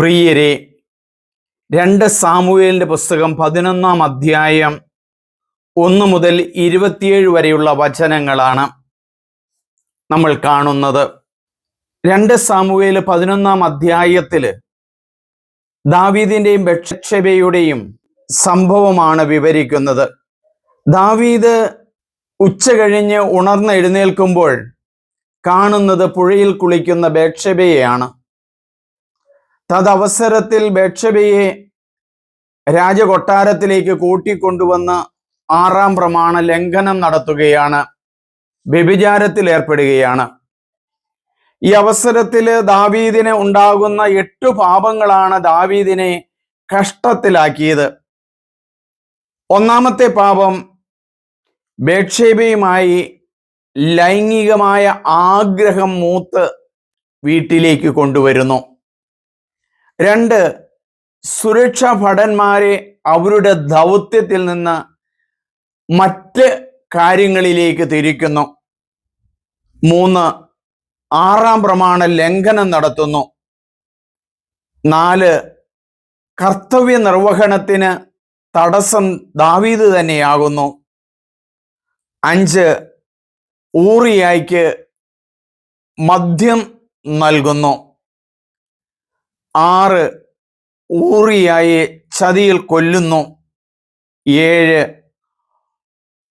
പ്രിയരെ, 2 സാമുവേലിന്റെ പുസ്തകം 11-ാം അധ്യായം 1 മുതൽ 27 വരെയുള്ള വചനങ്ങളാണ് നമ്മൾ കാണുന്നത്. 2 സാമുവേൽ 11-ാം അധ്യായത്തിൽ ദാവീദിന്റെയും ബത്ശേബയുടെയും സംഭവമാണ് വിവരിക്കുന്നത്. ദാവീദ് ഉച്ച കഴിഞ്ഞ് ഉണർന്നെഴുന്നേൽക്കുമ്പോൾ കാണുന്നത് പുഴയിൽ കുളിക്കുന്ന ബത്ശേബയെയാണ്. തദവസരത്തിൽ ബത്ശേബയെ രാജകൊട്ടാരത്തിലേക്ക് കൂട്ടിക്കൊണ്ടുവന്ന് 6-ാം പ്രമാണ ലംഘനം നടത്തുകയാണ്, വ്യഭിചാരത്തിൽ ഏർപ്പെടുകയാണ്. ഈ അവസരത്തിൽ ദാവീദിന് ഉണ്ടാകുന്ന 8 പാപങ്ങളാണ് ദാവീദിനെ കഷ്ടത്തിലാക്കിയത്. ഒന്നാമത്തെ പാപം, ബത്ശേബയുമായി ലൈംഗികമായ ആഗ്രഹം മൂത്ത് വീട്ടിലേക്ക് കൊണ്ടുവരുന്നു. 2, സുരക്ഷാ ഭടന്മാരെ അവരുടെ ദൗത്യത്തിൽ നിന്ന് മറ്റ് കാര്യങ്ങളിലേക്ക് തിരിക്കുന്നു. 3, 6-ാം പ്രമാണ ലംഘനം നടത്തുന്നു. 4, കർത്തവ്യ നിർവഹണത്തിന് തടസ്സം ദാവീദ് തന്നെയാകുന്നു. 5, ഊറിയായ്ക്ക് മദ്യം നൽകുന്നു. 6, ഊറിയായെ ചതിയിൽ കൊല്ലുന്നു. 7,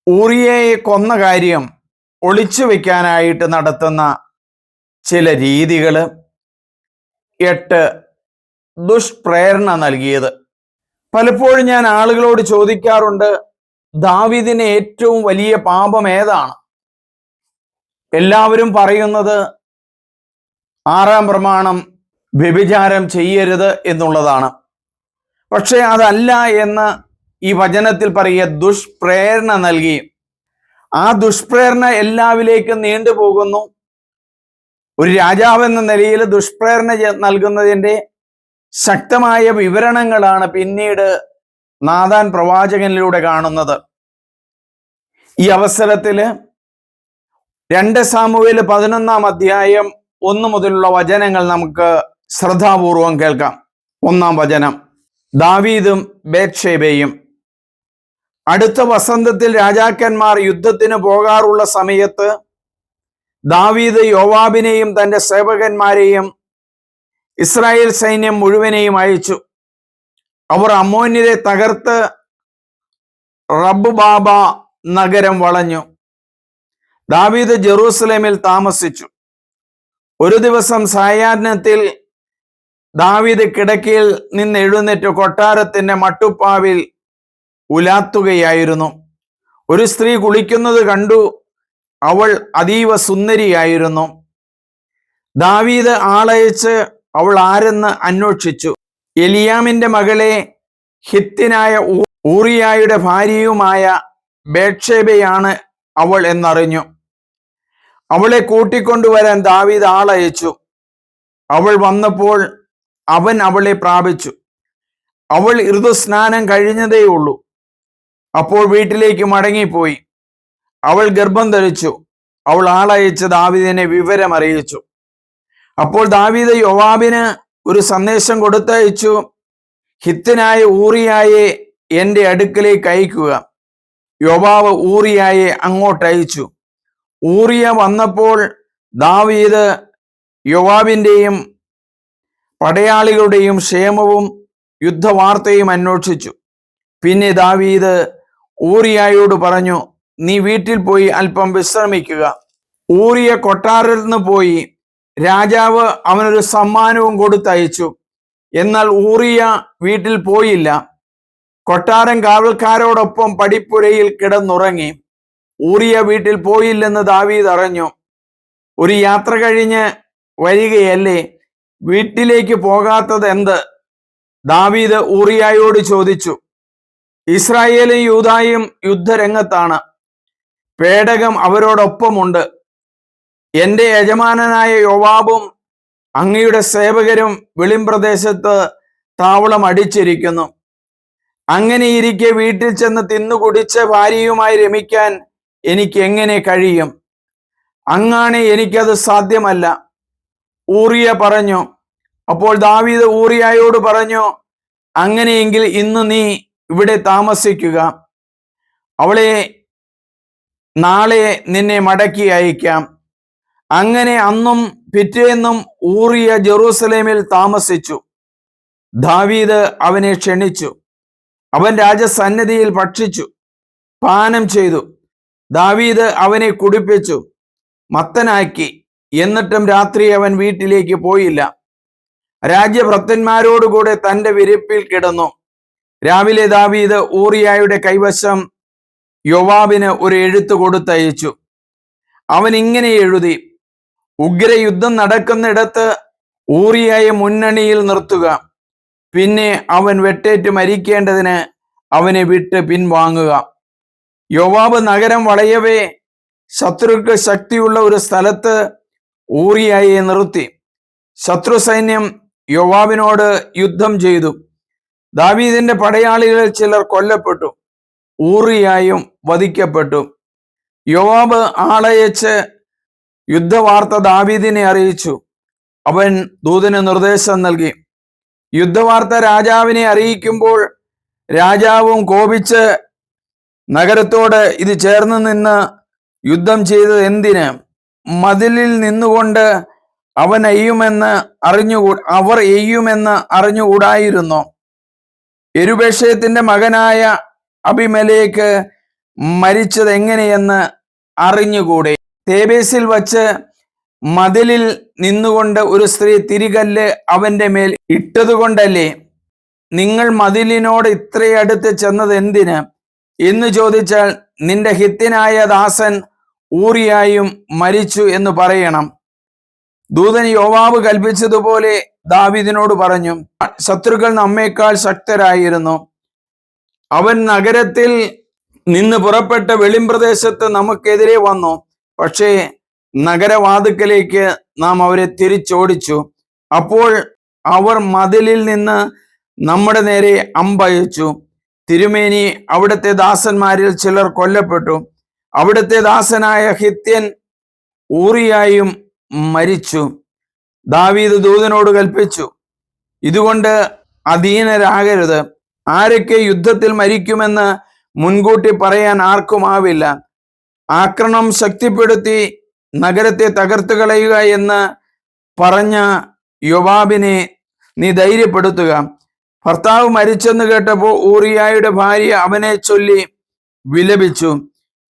ഊറിയയെ കൊന്ന കാര്യം ഒളിച്ചു വെക്കാനായിട്ട് നടത്തുന്ന ചില രീതികൾ. 8, ദുഷ്പ്രേരണ നൽകിയത്. പലപ്പോഴും ഞാൻ ആളുകളോട് ചോദിക്കാറുണ്ട്, ദാവീദിന് ഏറ്റവും വലിയ പാപം ഏതാണ്? എല്ലാവരും പറയുന്നത് 6-ാം പ്രമാണം, വ്യഭിചാരം ചെയ്യരുത് എന്നുള്ളതാണ്. പക്ഷെ അതല്ല എന്ന് ഈ വചനത്തിൽ പറയുക, ദുഷ്പ്രേരണ നൽകി. ആ ദുഷ്പ്രേരണ എല്ലാവരിലേക്കും നീണ്ടുപോകുന്നു. ഒരു രാജാവ് എന്ന നിലയിൽ ദുഷ്പ്രേരണ നൽകുന്നതിൻ്റെ ശക്തമായ വിവരണങ്ങളാണ് പിന്നീട് നാഥാൻ പ്രവാചകനിലൂടെ കാണുന്നത്. ഈ അവസരത്തിൽ 2 സാമുവേൽ 11-ാം അധ്യായം 1 മുതലുള്ള വചനങ്ങൾ നമുക്ക് ശ്രദ്ധാപൂർവം കേൾക്കാം. 1-ാം വചനം, ദാവീദും ബത്ശേബയും. അടുത്ത വസന്തത്തിൽ രാജാക്കന്മാർ യുദ്ധത്തിന് പോകാറുള്ള സമയത്ത് ദാവീദ് യോവാബിനെയും തൻ്റെ സേവകന്മാരെയും ഇസ്രായേൽ സൈന്യം മുഴുവനെയും അയച്ചു. അവർ അമ്മോന്യരെ തകർത്ത് റബ്ബാബ നഗരം വളഞ്ഞു. ദാവീദ് ജെറൂസലേമിൽ താമസിച്ചു. ഒരു ദിവസം സായാഹ്നത്തിൽ ദാവീദ് കിടക്കയിൽ നിന്ന് എഴുന്നേറ്റ് കൊട്ടാരത്തിന്റെ മട്ടുപ്പാവിൽ ഉലാത്തുകയായിരുന്നു. ഒരു സ്ത്രീ കുളിക്കുന്നത് കണ്ടു. അവൾ അതീവ സുന്ദരിയായിരുന്നു. ദാവീദ് ആളയച്ച് അവൾ ആരെന്ന് അന്വേഷിച്ചു. എലിയാമിന്റെ മകളെ, ഹിത്യനായ ഊറിയായുടെ ഭാര്യയുമായ ബത്ശേബയാണ് അവൾ എന്നറിഞ്ഞു. അവളെ കൂട്ടിക്കൊണ്ടുവരാൻ ദാവീദ് ആളയച്ചു. അവൾ വന്നപ്പോൾ അവൻ അവളെ പ്രാപിച്ചു. അവൾ ഋതുസ്നാനം കഴിഞ്ഞതേയുള്ളൂ. അപ്പോൾ വീട്ടിലേക്ക് മടങ്ങിപ്പോയി. അവൾ ഗർഭം ധരിച്ചു. അവൾ ആളയച്ച് ദാവീദിനെ വിവരം അറിയിച്ചു. അപ്പോൾ ദാവീദ് യോവാബിന് ഒരു സന്ദേശം കൊടുത്തയച്ചു, ഹിത്യനായ ഊറിയായെ എൻ്റെ അടുക്കലേക്ക് അയക്കുക. യോവാബ് ഊറിയായെ അങ്ങോട്ടയച്ചു. ഊറിയ വന്നപ്പോൾ ദാവീദ് യോവാബിൻ്റെയും പടയാളികളുടെയും ക്ഷേമവും യുദ്ധവാർത്തയും അന്വേഷിച്ചു. പിന്നെ ദാവീദ് ഊറിയായോട് പറഞ്ഞു, നീ വീട്ടിൽ പോയി അല്പം വിശ്രമിക്കുക. ഊറിയ കൊട്ടാരത്തിൽ നിന്ന് പോയി. രാജാവ് അവനൊരു സമ്മാനവും കൊടുത്തയച്ചു. എന്നാൽ ഊറിയ വീട്ടിൽ പോയില്ല. കൊട്ടാരം കാവൽക്കാരോടൊപ്പം പടിപ്പുരയിൽ കിടന്നുറങ്ങി. ഊറിയ വീട്ടിൽ പോയില്ലെന്ന് ദാവീദ് അറിഞ്ഞു. ഒരു യാത്ര കഴിഞ്ഞ് വരികയല്ലേ, വീട്ടിലേക്ക് പോകാത്തത് എന്ത്? ദാവീദ് ഊറിയായോട് ചോദിച്ചു. ഇസ്രായേലും യൂദായും യുദ്ധരംഗത്താണ്. പേടകം അവരോടൊപ്പമുണ്ട്. എൻ്റെ യജമാനനായ യോവാബും അങ്ങയുടെ സേവകരും വെളിമ്പ്രദേശത്ത് താവളം അടിച്ചിരിക്കുന്നു. അങ്ങനെയിരിക്കെ വീട്ടിൽ ചെന്ന് തിന്നുകുടിച്ച് ഭാര്യയുമായി രമിക്കാൻ എനിക്ക് എങ്ങനെ കഴിയും? അങ്ങാണെ എനിക്കത് സാധ്യമല്ല. ഊറിയ പറഞ്ഞു, അപ്പോൾ ദാവീദ് ഊറിയായോട് പറഞ്ഞു, അങ്ങനെയെങ്കിൽ ഇന്ന് നീ ഇവിടെ താമസിക്കുക, അവളെ നാളെ നിന്നെ മടക്കി അയക്കാം. അങ്ങനെ അന്നും പിറ്റേന്നും ഊറിയ ജെറൂസലേമിൽ താമസിച്ചു. ദാവീദ് അവനെ ക്ഷണിച്ചു. അവൻ രാജസന്നിധിയിൽ ഭക്ഷിച്ചു പാനം ചെയ്തു. ദാവീദ് അവനെ കുടിപ്പിച്ചു, മത്തനാക്കി. എന്നിട്ടും രാത്രി അവൻ വീട്ടിലേക്ക് പോയില്ല. രാജ്യഭൃത്യന്മാരോടുകൂടെ തന്റെ വിരിപ്പിൽ കിടന്നു. രാവിലെ ദാവീദ് ഊറിയായുടെ കൈവശം യോവാബിന് ഒരു എഴുത്ത് കൊടുത്തയച്ചു. അവൻ ഇങ്ങനെ എഴുതി: ഉഗ്രയുദ്ധം നടക്കുന്നിടത്ത് ഊറിയായെ മുന്നണിയിൽ നിർത്തുക. പിന്നെ അവൻ വെട്ടേറ്റ് മരിക്കേണ്ടതിന് അവനെ വിട്ട് പിൻവാങ്ങുക. യോവാബ് നഗരം വളയവേ ശത്രുക്ക് ശക്തിയുള്ള ഒരു സ്ഥലത്ത് ഊറിയായെ നിർത്തി. ശത്രു സൈന്യം യോവാബിനോട് യുദ്ധം ചെയ്തു. ദാവീദിന്റെ പടയാളികളിൽ ചിലർ കൊല്ലപ്പെട്ടു, ഊറിയായും വധിക്കപ്പെട്ടു. യോവാബ് ആളയച്ച് യുദ്ധവാർത്ത ദാവീദിനെ അറിയിച്ചു. അവൻ ദൂതന് നിർദ്ദേശം നൽകി. യുദ്ധവാർത്ത രാജാവിനെ അറിയിക്കുമ്പോൾ രാജാവും കോപിച്ച് നഗരത്തോട്, ഇത് ചേർന്ന് നിന്ന് യുദ്ധം ചെയ്തത് എന്തിന്? മതിലിൽ നിന്നുകൊണ്ട് അവർ എയ്യുമെന്ന് അറിഞ്ഞുകൂടായിരുന്നു. യെരുബേശേത്തിന്റെ മകനായ അബിമേലെക്ക് മരിച്ചത് എങ്ങനെയെന്ന് അറിഞ്ഞുകൂടെ? തേബേസിൽ വച്ച് മതിലിൽ നിന്നുകൊണ്ട് ഒരു സ്ത്രീ തിരികല്ല് അവന്റെ മേൽ ഇട്ടതുകൊണ്ടല്ലേ? നിങ്ങൾ മതിലിനോട് ഇത്രയടുത്ത് ചെന്നത് എന്തിന് എന്ന് ചോദിച്ചാൽ, നിന്റെ ഹിത്യനായ ദാസൻ ഊറിയായും മരിച്ചു എന്ന് പറയണം. ദൂതൻ യോവാബ് കൽപ്പിച്ചതുപോലെ ദാവീദിനോട് പറഞ്ഞു. ശത്രുക്കൾ നമ്മേക്കാൾ ശക്തരായിരുന്നു. അവൻ നഗരത്തിൽ നിന്ന് പുറപ്പെട്ട വെളിമ്പ്രദേശത്ത് നമുക്കെതിരെ വന്നു. പക്ഷേ നഗരവാതുക്കലേക്ക് നാം അവരെ തിരിച്ചോടിച്ചു. അപ്പോൾ അവർ മതിലിൽ നിന്ന് നമ്മുടെ നേരെ അമ്പയച്ചു. തിരുമേനി, അവിടുത്തെ ദാസന്മാരിൽ ചിലർ കൊല്ലപ്പെട്ടു. അവിടുത്തെ ദാസനായ ഹിത്യൻ ഊറിയായും മരിച്ചു. ദാവീദ് ദൂതനോട് കൽപ്പിച്ചു, ഇതുകൊണ്ട് അധീനരാകരുത്. ആരൊക്കെ യുദ്ധത്തിൽ മരിക്കുമെന്ന് മുൻകൂട്ടി പറയാൻ ആർക്കുമാവില്ല. ആക്രമണം ശക്തിപ്പെടുത്തി നഗരത്തെ തകർത്തു കളയുക എന്ന് പറഞ്ഞ യോവാബിനെ നീ ധൈര്യപ്പെടുത്തുക. ഭർത്താവ് മരിച്ചെന്ന് കേട്ടപ്പോൾ ഊറിയായുടെ ഭാര്യ അവനെ ചൊല്ലി വിലപിച്ചു.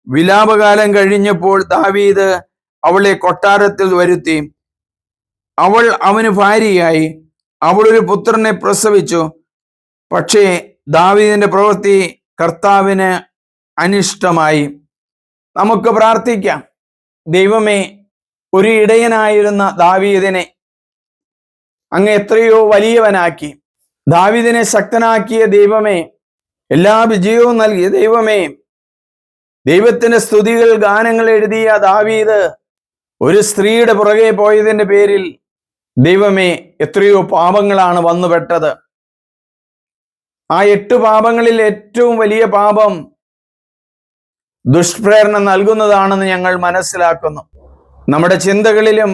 വിലാപകാലം കഴിഞ്ഞപ്പോൾ ദാവീദ് അവളെ കൊട്ടാരത്തിൽ വരുത്തി. അവൾ അവന് ഭാര്യയായി. അവൾ ഒരു പുത്രനെ പ്രസവിച്ചു. പക്ഷേ ദാവീദിന്റെ പ്രവൃത്തി കർത്താവിന് അനിഷ്ടമായി. നമുക്ക് പ്രാർത്ഥിക്കാം. ദൈവമേ, ഒരു ഇടയനായിരുന്ന ദാവീദിനെ അങ്ങ് എത്രയോ വലിയവനാക്കി. ദാവീദിനെ ശക്തനാക്കിയ ദൈവമേ, എല്ലാ വിജയവും നൽകിയ ദൈവമേ, ദൈവത്തിന്റെ സ്തുതികൾ ഗാനങ്ങൾ എഴുതിയ ദാവീദ് ഒരു സ്ത്രീയുടെ പുറകെ പോയതിന്റെ പേരിൽ ദൈവമേ എത്രയോ പാപങ്ങളാണ് വന്നുപെട്ടത്. ആ 8 പാപങ്ങളിൽ ഏറ്റവും വലിയ പാപം ദുഷ്പ്രേരണ നൽകുന്നതാണെന്ന് ഞങ്ങൾ മനസ്സിലാക്കുന്നു. നമ്മുടെ ചിന്തകളിലും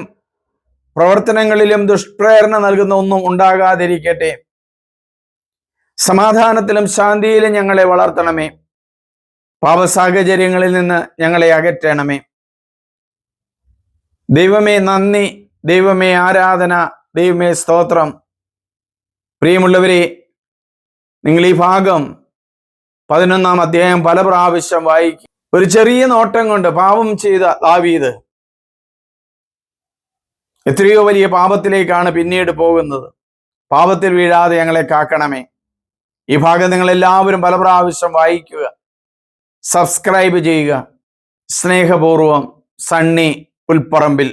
പ്രവർത്തനങ്ങളിലും ദുഷ്പ്രേരണ നൽകുന്ന ഒന്നും ഉണ്ടാകാതിരിക്കട്ടെ. സമാധാനത്തിലും ശാന്തിയിലും ഞങ്ങളെ വളർത്തണമേ. പാപസാഹചര്യങ്ങളിൽ നിന്ന് ഞങ്ങളെ അകറ്റണമേ. ദൈവമേ നന്ദി, ദൈവമേ ആരാധന, ദൈവമേ സ്തോത്രം. പ്രിയമുള്ളവരെ, നിങ്ങൾ ഈ ഭാഗം 11-ാം അധ്യായം പല പ്രാവശ്യം വായിക്കും. ഒരു ചെറിയ നോട്ടം കൊണ്ട് പാപം ചെയ്ത ദാവീദ് എത്രയോ വലിയ പാപത്തിലേക്കാണ് പിന്നീട് പോകുന്നത്. പാപത്തിൽ വീഴാതെ ഞങ്ങളെ കാക്കണമേ. ഈ ഭാഗം നിങ്ങൾ എല്ലാവരും പല പ്രാവശ്യം വായിക്കുക, സബ്സ്ക്രൈബ് ചെയ്യുക. സ്നേഹപൂർവം, സണ്ണി പുൽപ്പറമ്പിൽ.